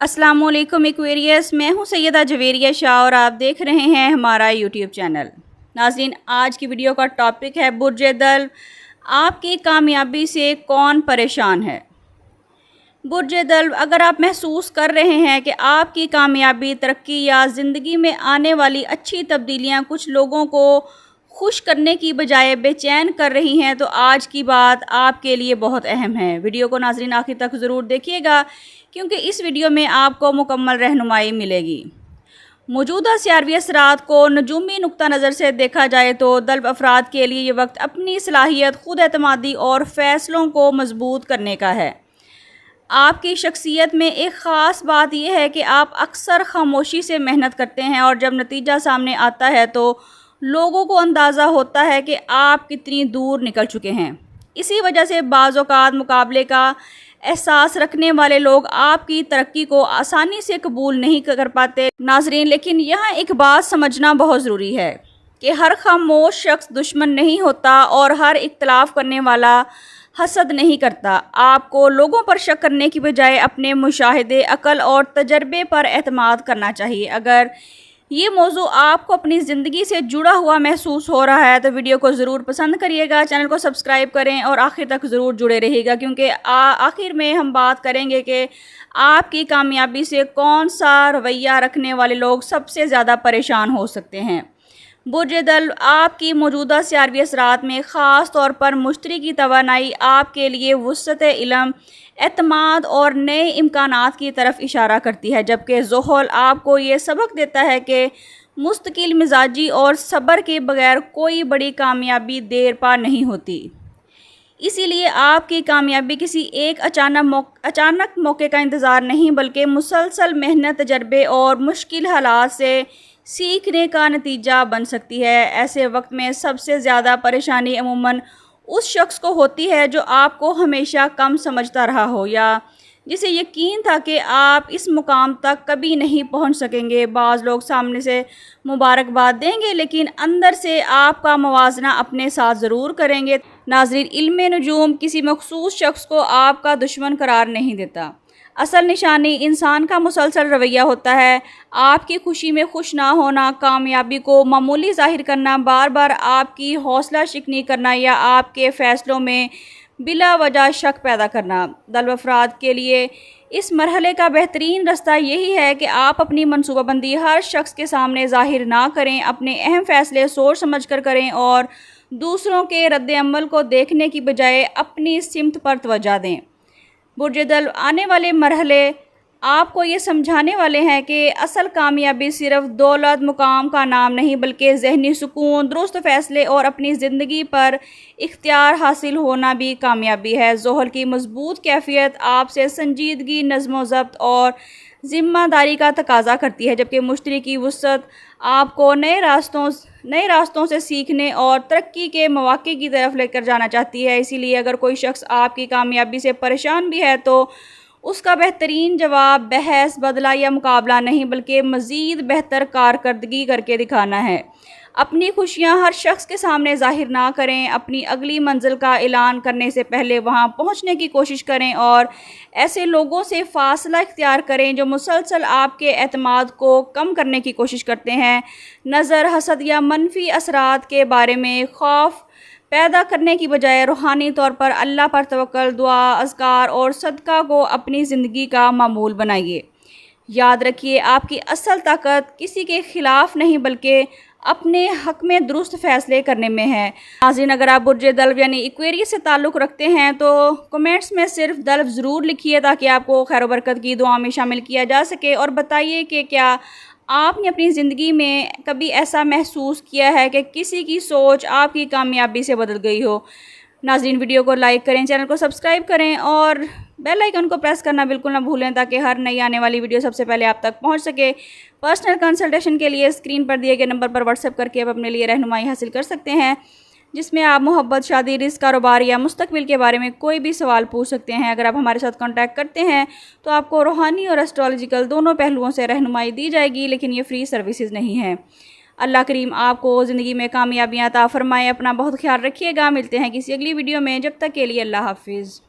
अस्सलाम वालेकुम एक्वेरियस, मैं हूं सैयदा जवेरिया शाह और आप देख रहे हैं हमारा यूट्यूब चैनल। नाज़रीन, आज की वीडियो का टॉपिक है बुर्ज दल्व, आपकी कामयाबी से कौन परेशान है। बुर्ज दल्व, अगर आप महसूस कर रहे हैं कि आपकी कामयाबी, तरक्की या ज़िंदगी में आने वाली अच्छी तब्दीलियां कुछ लोगों को खुश करने की बजाय बेचैन कर रही हैं, तो आज की बात आपके लिए बहुत अहम है। वीडियो को नाज़रीन आखिर तक ज़रूर देखिएगा, क्योंकि इस वीडियो में आपको मुकम्मल रहनुमाई मिलेगी। मौजूदा सियारवी असरात को नजूमी नुक्ता नज़र से देखा जाए तो दल्व अफराद के लिए ये वक्त अपनी सलाहियत, खुद एतमादी और फ़ैसलों को मजबूत करने का है। आपकी शख्सियत में एक ख़ास बात यह है कि आप अक्सर खामोशी से मेहनत करते हैं और जब नतीजा सामने आता है तो लोगों को अंदाज़ा होता है कि आप कितनी दूर निकल चुके हैं। इसी वजह से बाज़ औक़ात मुकाबले का एहसास रखने वाले लोग आपकी तरक्की को आसानी से कबूल नहीं कर पाते। नाज़रीन, लेकिन यहाँ एक बात समझना बहुत ज़रूरी है कि हर खामोश शख्स दुश्मन नहीं होता और हर इख्तलाफ करने वाला हसद नहीं करता। आपको लोगों पर शक करने की बजाय अपने मुशाहिदे, अकल और तजर्बे पर एतमाद करना चाहिए। अगर ये मौजू आपको अपनी ज़िंदगी से जुड़ा हुआ महसूस हो रहा है तो वीडियो को ज़रूर पसंद करिएगा, चैनल को सब्सक्राइब करें और आखिर तक ज़रूर जुड़े रहिएगा, क्योंकि आखिर में हम बात करेंगे कि आपकी कामयाबी से कौन सा रवैया रखने वाले लोग सबसे ज़्यादा परेशान हो सकते हैं। बुर्ज दल्व, आपकी मौजूदा सियारवी असरात में ख़ास तौर पर मुश्तरी की तवानाई आपके लिए वुसअत इल्म, एतमाद और नए इम्कानात की तरफ इशारा करती है, जबकि ज़ुहल आपको ये सबक देता है कि मुस्तकिल मिजाजी और सब्र के बगैर कोई बड़ी कामयाबी देर पा नहीं होती। इसीलिए आपकी कामयाबी किसी एक अचानक मौके का इंतज़ार नहीं, बल्कि मुसलसल मेहनत, तजर्बे और मुश्किल हालात से सीखने का नतीजा बन सकती है। ऐसे वक्त में सबसे ज़्यादा परेशानी अमूमन उस शख्स को होती है जो आपको हमेशा कम समझता रहा हो या जिसे यकीन था कि आप इस मुकाम तक कभी नहीं पहुंच सकेंगे। बाज़ लोग सामने से मुबारकबाद देंगे, लेकिन अंदर से आपका मुवाजना अपने साथ ज़रूर करेंगे। नाज़रीन, इल्मे नजूम किसी मखसूस शख्स को आपका दुश्मन करार नहीं देता। असल निशानी इंसान का मुसलसल रवैया होता है। आपकी खुशी में खुश ना होना, कामयाबी को मामूली ज़ाहिर करना, बार बार आपकी हौसला शिकनी करना या आपके फ़ैसलों में बिला वजह शक पैदा करना। दल्व अफराद के लिए इस मरहले का बेहतरीन रास्ता यही है कि आप अपनी मनसूबाबंदी हर शख्स के सामने ज़ाहिर ना करें। अपने अहम फ़ैसले सोच समझ कर करें और दूसरों के रद्द-ए-अमल को देखने की बजाय अपनी सिमत पर तवज्जो दें। बुर्ज दल्व, आने वाले मरहले आपको ये समझाने वाले हैं कि असल कामयाबी सिर्फ दौलत, मुकाम का नाम नहीं, बल्कि ज़हनी सुकून, दुरुस्त फ़ैसले और अपनी ज़िंदगी पर इख्तियार हासिल होना भी कामयाबी है। ज़ोहल की मजबूत कैफियत आपसे संजीदगी, नज़्म ज़ब्त और ज़िम्मेदारी का तकाजा करती है, जबकि मुश्तरी की वुसअत आपको नए रास्तों से सीखने और तरक्की के मौक़े की तरफ लेकर जाना चाहती है। इसीलिए अगर कोई शख्स आपकी कामयाबी से परेशान भी है तो उसका बेहतरीन जवाब बहस, बदला या मुकाबला नहीं, बल्कि मज़ीद बेहतर कारकर्दगी करके दिखाना है। अपनी खुशियां हर शख्स के सामने ज़ाहिर ना करें। अपनी अगली मंजिल का ऐलान करने से पहले वहां पहुंचने की कोशिश करें और ऐसे लोगों से फ़ासला इख्तियार करें जो मुसलसल आपके एतमाद को कम करने की कोशिश करते हैं। नज़र, हसद या मनफी असरात के बारे में खौफ पैदा करने की बजाय रूहानी तौर पर अल्लाह पर तवक्कुल, दुआ, अज़कार और सदका को अपनी ज़िंदगी का मामूल बनाइए। याद रखिए, आपकी असल ताकत किसी के ख़िलाफ़ नहीं, बल्कि अपने हक़ में दुरुस्त फ़ैसले करने में है। नाज़रीन, अगर आप बुर्ज दल्व यानी एक्वेरियस से ताल्लुक़ रखते हैं तो कमेंट्स में सिर्फ दल्व ज़रूर लिखिए, ताकि आपको खैर बरकत की दुआ में शामिल किया जा सके। और बताइए कि क्या आपने अपनी ज़िंदगी में कभी ऐसा महसूस किया है कि किसी की सोच आपकी कामयाबी से बदल गई हो। नाज़रीन, वीडियो को लाइक करें, चैनल को सब्सक्राइब करें और बेल आइकन को प्रेस करना बिल्कुल ना भूलें, ताकि हर नई आने वाली वीडियो सबसे पहले आप तक पहुंच सके। पर्सनल कंसल्टेशन के लिए स्क्रीन पर दिए गए नंबर पर व्हाट्सएप करके आप अपने लिए रहनुमाई हासिल कर सकते हैं, जिसमें आप मोहब्बत, शादी, रिस्क, कारोबार या मुस्तकबिल के बारे में कोई भी सवाल पूछ सकते हैं। अगर आप हमारे साथ कांटेक्ट करते हैं तो आपको रूहानी और एस्ट्रोलॉजिकल दोनों पहलुओं से रहनुमाई दी जाएगी, लेकिन ये फ्री सर्विसेज नहीं है। अल्लाह करीम आपको ज़िंदगी में कामयाबियाँ अता फरमाए। अपना बहुत ख्याल रखिएगा। मिलते हैं किसी अगली वीडियो में, जब तक के लिए अल्लाह हाफिज़।